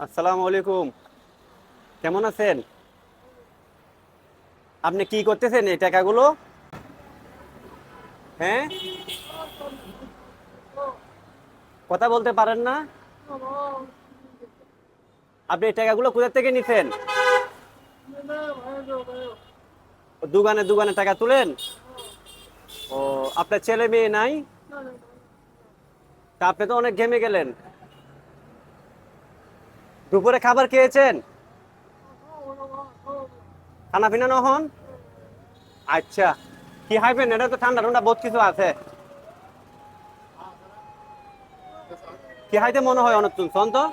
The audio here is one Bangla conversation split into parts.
আসসালামু আলাইকুম। কেমন আছেন? আপনি কি করতেছেন এই টাকাগুলো? হ্যাঁ, কথা বলতে পারেন না? আপনি এই টাকাগুলো কোথা থেকে নিছেন? দোকানে দোকানে টাকা তুলেন? ও, আপনার ছেলে মেয়ে নাই? তা আপনি তো অনেক ঘেমে গেলেন। দুপুরে খাবার খেয়েছেন? খানা পিনা নহন? আচ্ছা, কি খাইবেন? এটা তো ঠান্ডা ঠান্ডা বহুত কিছু আছে। কি খাইতে মনে হয় অনেক শুনছন তো?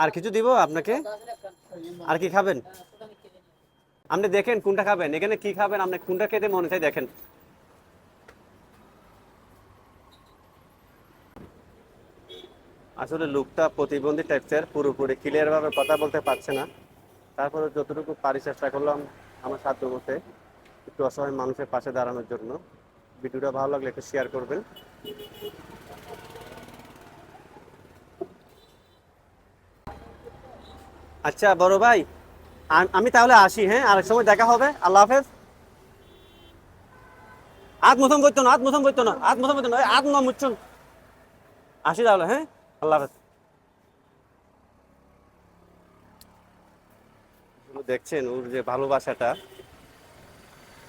আর কিছু দিব আপনাকে? আর কি খাবেন? আপনি দেখেন কোনটা খাবেন, এখানে কি খাবেন, আপনি কোনটা খেতে মনে চাই দেখেন। আসলে লোকটা প্রতিবন্ধী টাইপের, পুরোপুরি ক্লিয়ার ভাবে কথা বলতে পারছে না। তারপরে যতটুকু পারি চেষ্টা করলাম আমার সাধ্য মতে একটু অসহায় মানুষের পাশে দাঁড়ানোর জন্য। ভিডিওটা ভালো লাগলে একটু শেয়ার করবেন। আচ্ছা বড় ভাই, আমি তাহলে আসি, হ্যাঁ, আরেক সময় দেখা হবে। আল্লাহ হাফেজ। আত মোসম করতো না, আত মোসম করতো না, আত মোসম করতো না, আত ন মুচ্ছুন। আসি তাহলে, হ্যাঁ। আল্লাহ হাফেজ। দেখছেন ওর যে ভালোবাসাটা,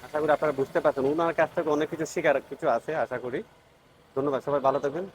আশা করি আপনারা বুঝতে পারছেন। ওনার কাছ থেকে অনেক কিছু শেখার কিছু আছে আশা করি। ধন্যবাদ, সবাই ভালো থাকবেন।